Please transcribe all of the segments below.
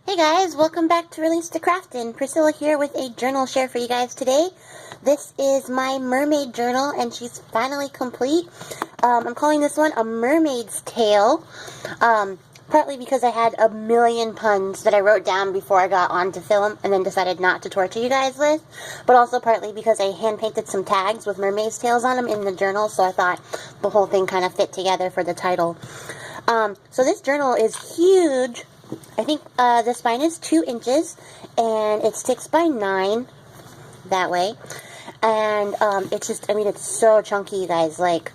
Hey guys, welcome back to Release the Craftin. Priscilla here with a journal share for you guys today. This is my mermaid journal and she's finally complete. I'm calling this one A Mermaid's Tale, partly because I had a million puns that I wrote down before I got on to film and then decided not to torture you guys with, but also partly because I hand-painted some tags with mermaid's tails on them in the journal, so I thought the whole thing kind of fit together for the title. So this journal is huge. I think the spine is 2 inches, and it's 6 by 9, that way, and it's just, I mean, it's so chunky, you guys. Like,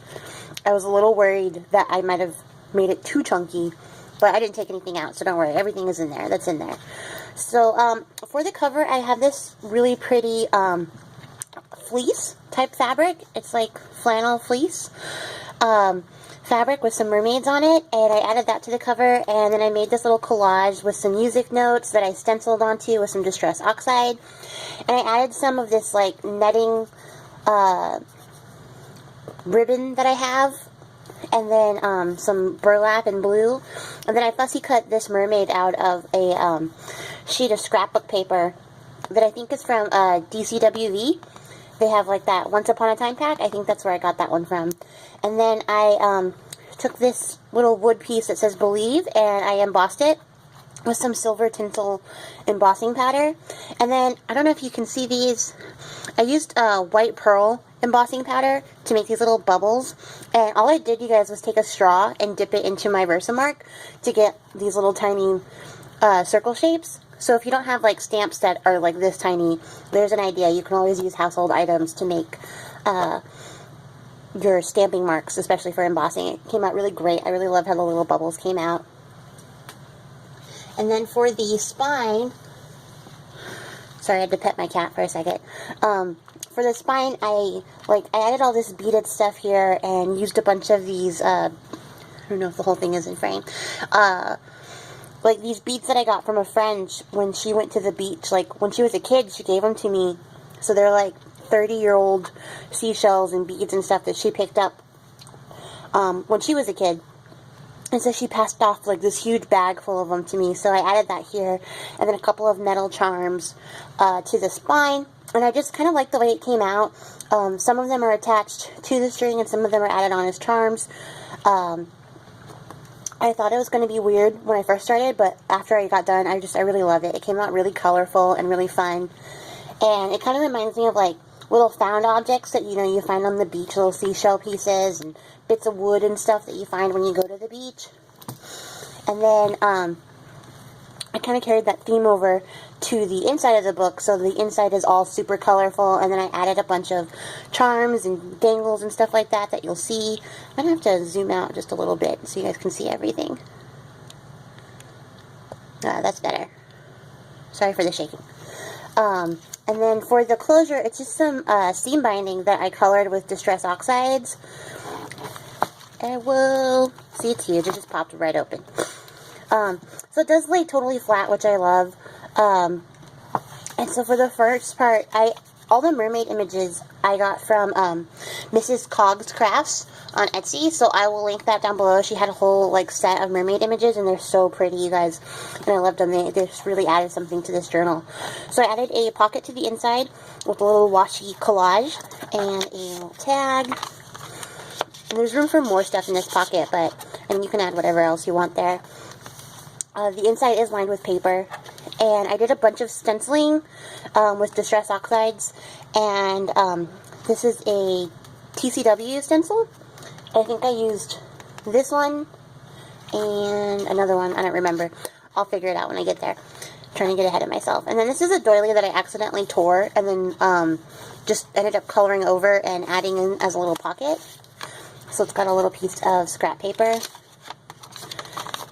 I was a little worried that I might have made it too chunky, but I didn't take anything out, so don't worry, everything is in there, that's in there. So, for the cover, I have this really pretty, fleece type fabric. It's like flannel fleece, fabric with some mermaids on it, and I added that to the cover, and then I made this little collage with some music notes that I stenciled onto with some distress oxide, and I added some of this like netting ribbon that I have, and then some burlap in blue, and then I fussy cut this mermaid out of a sheet of scrapbook paper that I think is from DCWV. They have like that Once Upon a Time pack. I think that's where I got that one from. And then I took this little wood piece that says Believe, and I embossed it with some silver tinsel embossing powder. And then, I don't know if you can see these, I used white pearl embossing powder to make these little bubbles. And all I did, you guys, was take a straw and dip it into my Versamark to get these little tiny circle shapes. So if you don't have like stamps that are like this tiny, there's an idea. You can always use household items to make your stamping marks, especially for embossing. It came out really great. I really love how the little bubbles came out. And then for the spine, sorry, I had to pet my cat for a second. For the spine, I added all this beaded stuff here and used a bunch of these, I don't know if the whole thing is in frame, like these beads that I got from a friend when she went to the beach. Like, when she was a kid, she gave them to me. So they're like 30-year-old seashells and beads and stuff that she picked up when she was a kid. And so she passed off like this huge bag full of them to me. So I added that here. And then a couple of metal charms to the spine. And I just kind of like the way it came out. Some of them are attached to the string and some of them are added on as charms. I thought it was going to be weird when I first started, but after I got done, I really love it. It came out really colorful and really fun, and it kind of reminds me of like little found objects that, you know, you find on the beach, little seashell pieces and bits of wood and stuff that you find when you go to the beach. And then I kind of carried that theme over to the inside of the book, so the inside is all super colorful, and then I added a bunch of charms and dangles and stuff like that that you'll see. I'm going to have to zoom out just a little bit so you guys can see everything. That's better. Sorry for the shaking. And then for the closure, it's just some seam binding that I colored with distress oxides. And whoa, see, it's huge. It just popped right open. So it does lay totally flat, which I love. And so for the first part, all the mermaid images I got from Mrs. Cog's Crafts on Etsy, so I will link that down below. She had a whole like set of mermaid images, and they're so pretty, you guys, and I loved them. They just really added something to this journal. So I added a pocket to the inside with a little washi collage and a little tag. And there's room for more stuff in this pocket, but I mean, you can add whatever else you want there. The inside is lined with paper, and I did a bunch of stenciling with distress oxides, and this is a TCW stencil. I think I used this one and another one. I don't remember. I'll figure it out when I get there. I'm trying to get ahead of myself. And then this is a doily that I accidentally tore and then just ended up coloring over and adding in as a little pocket. So it's got a little piece of scrap paper.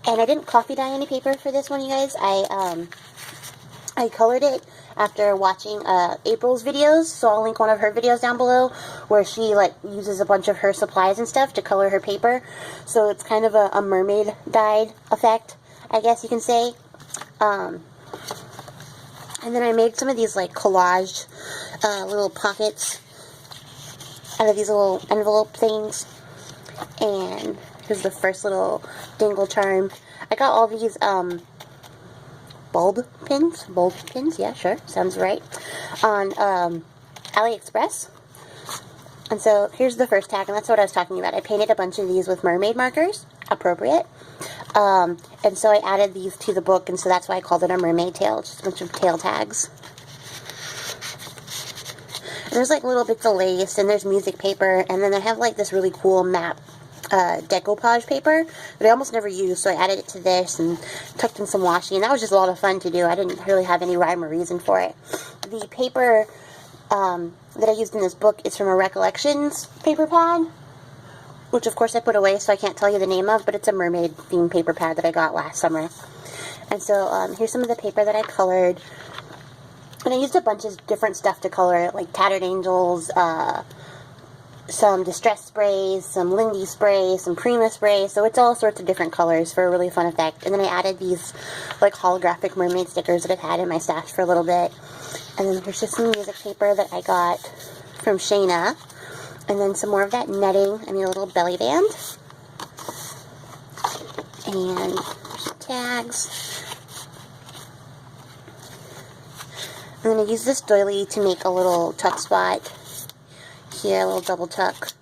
And I didn't coffee dye any paper for this one, you guys. I colored it after watching April's videos, so I'll link one of her videos down below where she like uses a bunch of her supplies and stuff to color her paper. So it's kind of a mermaid dyed effect, I guess you can say. And then I made some of these like collaged little pockets out of these little envelope things. And here's the first little dangle charm. I got all these bulb pins, yeah, sure, sounds right, on AliExpress. And so here's the first tag, and that's what I was talking about. I painted a bunch of these with mermaid markers, appropriate. And so I added these to the book, and so that's why I called it a mermaid tail. It's just a bunch of tail tags. And there's like little bits of lace, and there's music paper, and then I have like this really cool map decoupage paper that I almost never use, so I added it to this and tucked in some washi, and that was just a lot of fun to do. I didn't really have any rhyme or reason for it. The paper that I used in this book is from a Recollections paper pad, which of course I put away, so I can't tell you the name of, but it's a mermaid themed paper pad that I got last summer. And so here's some of the paper that I colored, and I used a bunch of different stuff to color it, like Tattered Angels, some Distress sprays, some Lindy spray, some Prima spray, so it's all sorts of different colors for a really fun effect. And then I added these like holographic mermaid stickers that I've had in my stash for a little bit. And then there's just some music paper that I got from Shayna. And then some more of that netting. I mean, a little belly band. And some tags. And then I used this doily to make a little tuck spot. Here, a little double tuck.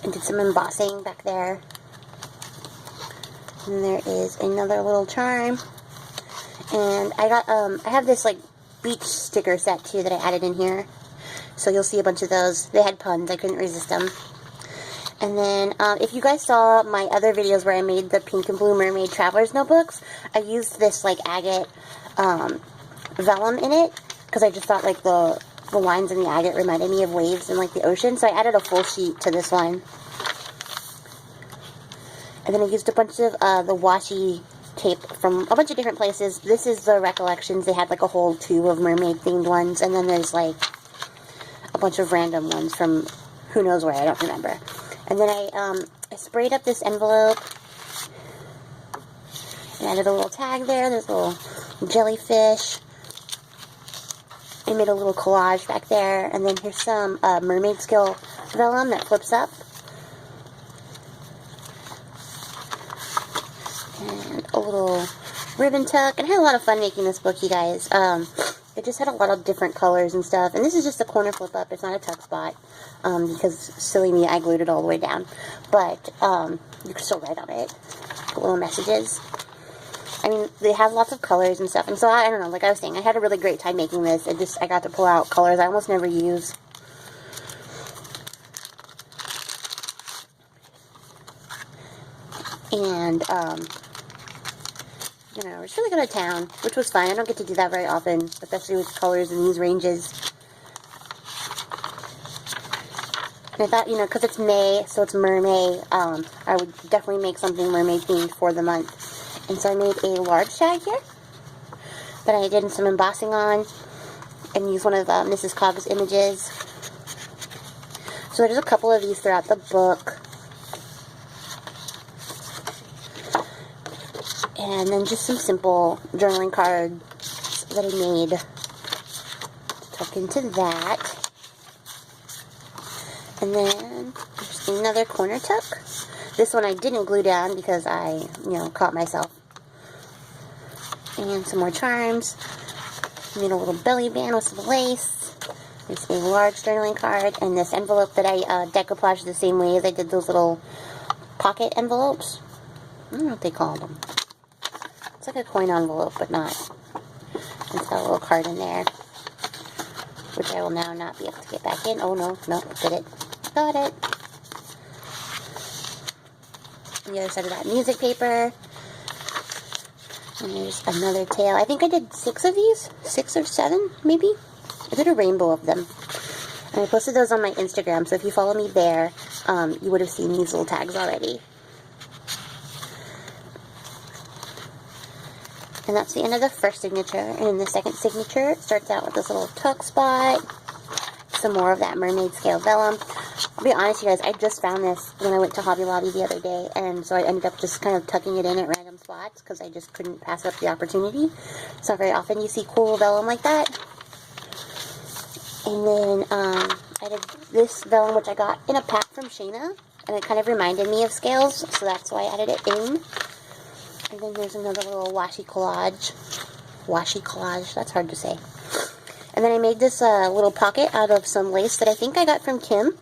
And did some embossing back there. And there is another little charm. And I got, I have this like beach sticker set too that I added in here. So you'll see a bunch of those. They had puns. I couldn't resist them. And then, if you guys saw my other videos where I made the pink and blue mermaid traveler's notebooks, I used this like agate vellum in it because I just thought like the lines in the agate reminded me of waves in like the ocean. So I added a full sheet to this one. And then I used a bunch of the washi tape from a bunch of different places. This is the Recollections. They had like a whole tube of mermaid themed ones, and then there's like a bunch of random ones from who knows where, I don't remember. And then I sprayed up this envelope and added a little tag there. There's a little jellyfish. I made a little collage back there, and then here's some mermaid skill vellum that flips up. And a little ribbon tuck, and I had a lot of fun making this book, you guys. It just had a lot of different colors and stuff, and this is just a corner flip up. It's not a tuck spot, because silly me, I glued it all the way down, but you can still write on it, put little messages. I mean, they have lots of colors and stuff, and so I don't know, like I was saying, I had a really great time making this. I got to pull out colors I almost never use. And, you know, we're just really good at town, which was fun. I don't get to do that very often, especially with colors in these ranges. And I thought, you know, because it's May, so it's Mermay, I would definitely make something mermaid themed for the month. And so I made a large tag here that I did some embossing on and used one of Mrs. Cobb's images. So there's a couple of these throughout the book. And then just some simple journaling cards that I made to tuck into that. And then there's another corner tuck. This one I didn't glue down because I, you know, caught myself. And some more charms. Made a little belly band with some lace. This made a large journaling card. And this envelope that I decoupaged the same way as I did those little pocket envelopes. I don't know what they call them. It's like a coin envelope, but not. It's got a little card in there, which I will now not be able to get back in. Oh, no, did it. Got it. The other side of that, music paper. And there's another tail. I think I did 6 of these. 6 or 7, maybe? I did a rainbow of them. And I posted those on my Instagram, so if you follow me there, you would have seen these little tags already. And that's the end of the first signature. And in the second signature, it starts out with this little tuck spot. Some more of that mermaid scale vellum. I'll be honest, you guys, I just found this when I went to Hobby Lobby the other day. And so I ended up just kind of tucking it in at random spots because I just couldn't pass up the opportunity. It's not very often you see cool vellum like that. And then I did this vellum, which I got in a pack from Shayna. And it kind of reminded me of scales, so that's why I added it in. And then there's another little washi collage. Washi collage, that's hard to say. And then I made this little pocket out of some lace that I think I got from Kim.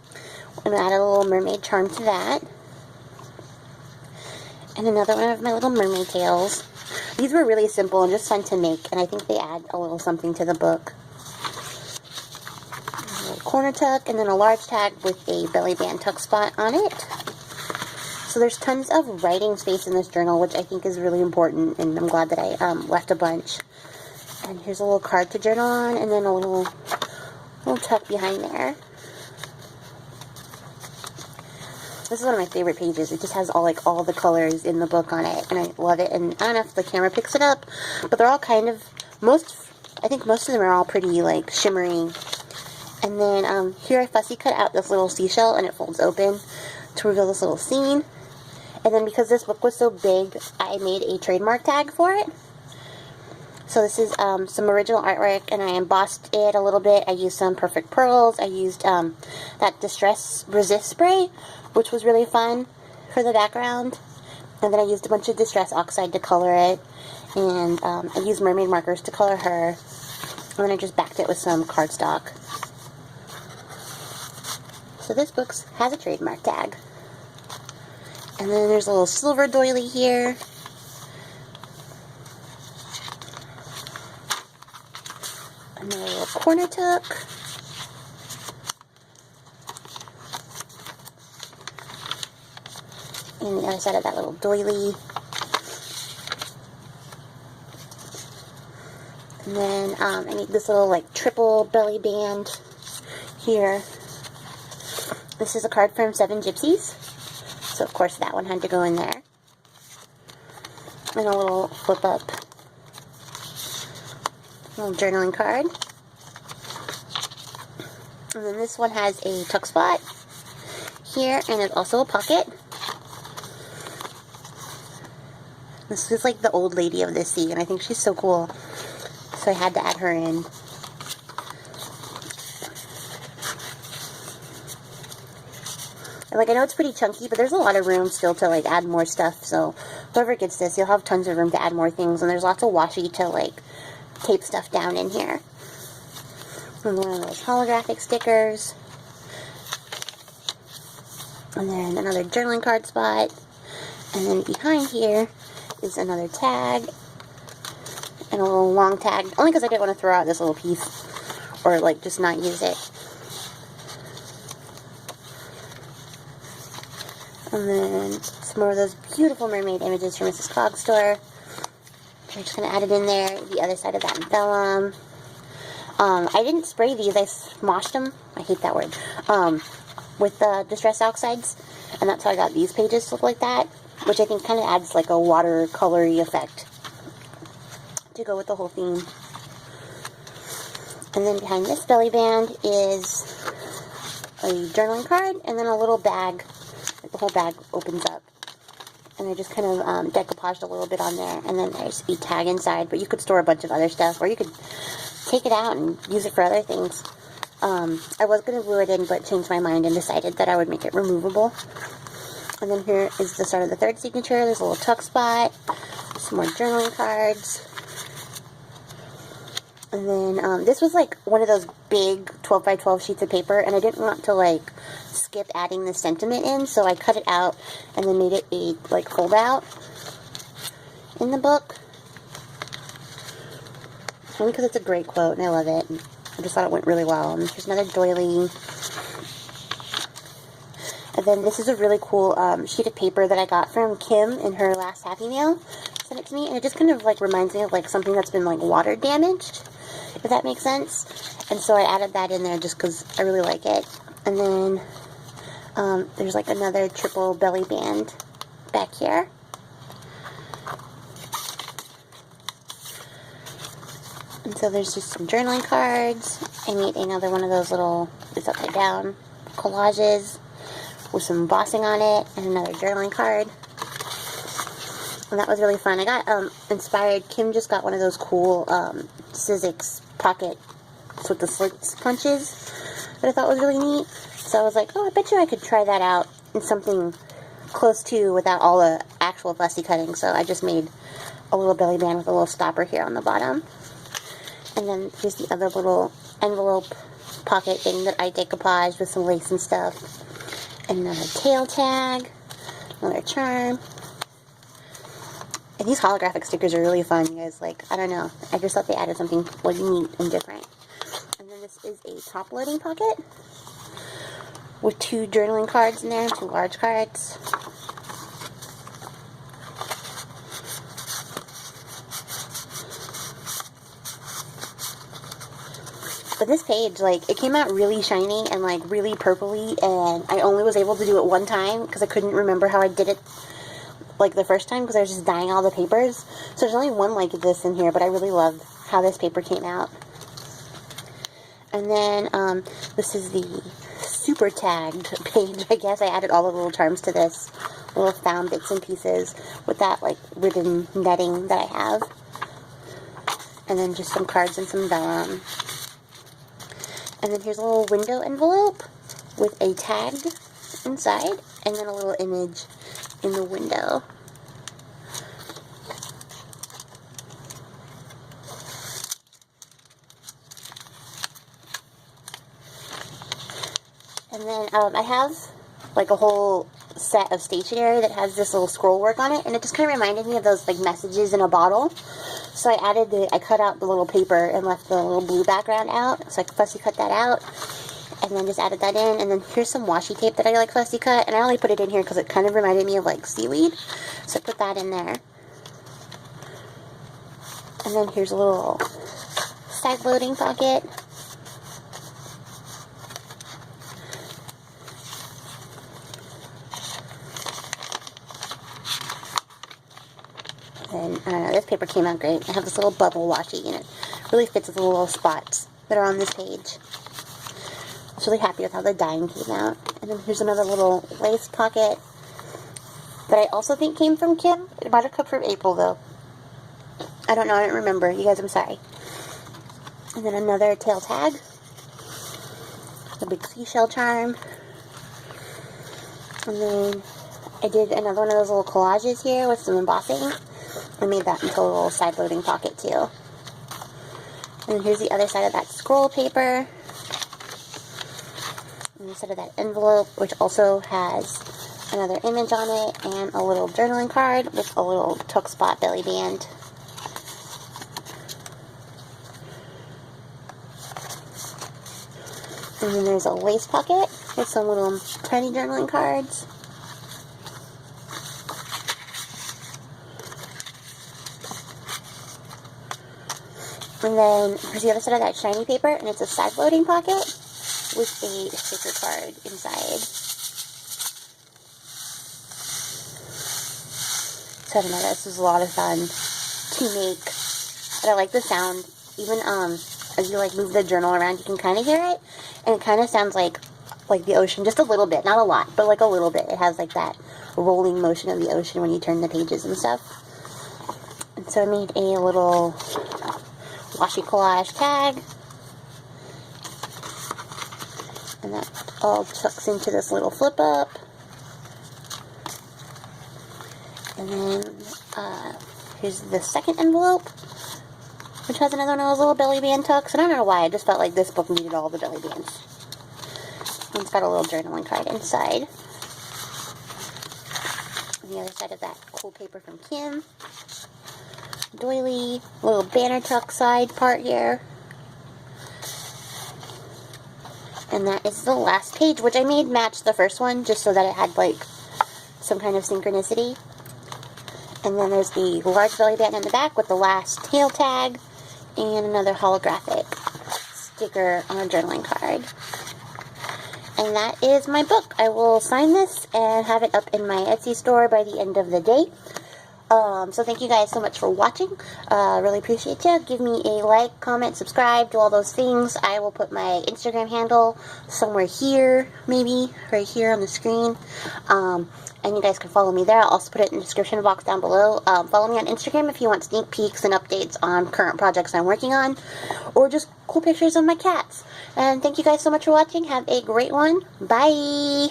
And I added a little mermaid charm to that. And another one of my little mermaid tails. These were really simple and just fun to make, and I think they add a little something to the book. A little corner tuck, and then a large tag with a belly band tuck spot on it. So there's tons of writing space in this journal, which I think is really important, and I'm glad that I left a bunch. And here's a little card to journal on, and then a little tuck behind there. This is one of my favorite pages. It just has all the colors in the book on it, and I love it. And I don't know if the camera picks it up, but they're all kind of, I think most of them are all pretty like shimmery. And then here I fussy cut out this little seashell, and it folds open to reveal this little scene. And then because this book was so big, I made a trademark tag for it. So this is some original artwork, and I embossed it a little bit. I used some perfect pearls. I used that distress resist spray, which was really fun for the background. And then I used a bunch of distress oxide to color it, and I used mermaid markers to color her. And then I just backed it with some cardstock. So this book has a trademark tag. And then there's a little silver doily here. Another little corner tuck. And the other side of that little doily. And then I made this little like triple belly band here. This is a card from Seven Gypsies. So of course that one had to go in there. And a little flip up little journaling card. And then this one has a tuck spot here, and it's also a pocket. This is like the old lady of the sea, and I think she's so cool. So I had to add her in. And like, I know it's pretty chunky, but there's a lot of room still to like add more stuff. So whoever gets this, you'll have tons of room to add more things, and there's lots of washi to like tape stuff down in here. And one of those holographic stickers. And then another journaling card spot. And then behind here is another tag. And a little long tag. Only because I didn't want to throw out this little piece. Or like just not use it. And then some more of those beautiful mermaid images from Mrs. Cog's store. I'm just going to add it in there. The other side of that vellum. I didn't spray these. I smoshed them. I hate that word. With the distress oxides. And that's how I got these pages to look like that. Which I think kind of adds like a watercolory effect to go with the whole theme. And then behind this belly band is a journaling card. And then a little bag. Like the whole bag opens up. And I just kind of decoupaged a little bit on there. And then there's a tag inside. But you could store a bunch of other stuff. Or you could take it out and use it for other things. I was going to glue it in, but changed my mind and decided that I would make it removable. And then here is the start of the third signature. There's a little tuck spot. Some more journaling cards. And then this was like one of those big 12 by 12 sheets of paper. And I didn't want to like skip adding the sentiment in. So I cut it out and then made it a like fold out in the book. Only because it's a great quote and I love it. I just thought it went really well. And here's another doily. And then this is a really cool sheet of paper that I got from Kim in her last Happy Meal. Sent it to me, and it just kind of like reminds me of like something that's been like water damaged, if that makes sense. And so I added that in there just because I really like it. And then there's like another triple belly band back here. And so there's just some journaling cards. I made another one of those little, it's upside down, collages with some embossing on it, and another journaling card. And that was really fun. I got inspired. Kim just got one of those cool Sizzix pockets with the slit punches that I thought was really neat. So I was like, oh, I bet you I could try that out in something close to without all the actual fussy cutting, so I just made a little belly band with a little stopper here on the bottom. And then here's the other little envelope pocket thing that I decoupaged with some lace and stuff. And another tail tag, another charm. And these holographic stickers are really fun, you guys. Like, I don't know, I just thought they added something like neat and different. And then this is a top loading pocket with 2 journaling cards in there, 2 large cards. But this page, like, it came out really shiny and, like, really purpley, and I only was able to do it one time because I couldn't remember how I did it, like, the first time because I was just dyeing all the papers. So there's only one like this in here, but I really love how this paper came out. And then, this is the super tagged page, I guess. I added all the little charms to this, little found bits and pieces with that, like, ribbon netting that I have. And then just some cards and some vellum. And then here's a little window envelope with a tag inside, and then a little image in the window. And then I have like a whole set of stationery that has this little scroll work on it, and it just kind of reminded me of those like messages in a bottle. So I cut out the little paper and left the little blue background out. So I fussy cut that out, and then just added that in. And then here's some washi tape that I like fussy cut, and I only put it in here because it kind of reminded me of like seaweed. So I put that in there. And then here's a little side loading pocket. And I don't know, this paper came out great. I have this little bubble washi, and it really fits with the little spots that are on this page. I was really happy with how the dyeing came out. And then here's another little lace pocket that I also think came from Kim. It might have come from April, though. I don't know, I don't remember. You guys, I'm sorry. And then another tail tag. A big seashell charm. And then I did another one of those little collages here with some embossing. I made that into a little side loading pocket too. And here's the other side of that scroll paper. And the side of that envelope, which also has another image on it and a little journaling card with a little tuck spot belly band. And then there's a lace pocket with some little tiny journaling cards. And then here's the other side of that shiny paper, and it's a side loading pocket with a sticker card inside. So I don't know, this was a lot of fun to make. But I like the sound. Even as you like move the journal around, you can kind of hear it, and it kind of sounds like the ocean, just a little bit, not a lot, but like a little bit. It has like that rolling motion of the ocean when you turn the pages and stuff. And so I made a little washi collage tag, and that all tucks into this little flip up. And then here's the second envelope, which has another one of those little belly band tucks. And I don't know why, I just felt like this book needed all the belly bands. And it's got a little journaling card inside. On the other side of that cool paper from Kim. Doily, little banner tuck side part here. And that is the last page, which I made match the first one just so that it had like some kind of synchronicity. And then there's the large belly band in the back with the last tail tag and another holographic sticker on a journaling card. And that is my book. I will sign this and have it up in my Etsy store by the end of the day. So thank you guys so much for watching. Really appreciate you. Give me a like, comment, subscribe, do all those things. I will put my Instagram handle somewhere here, maybe right here on the screen. And you guys can follow me there. I'll also put it in the description box down below. Follow me on Instagram if you want sneak peeks and updates on current projects I'm working on, or just cool pictures of my cats. And thank you guys so much for watching. Have a great one. Bye!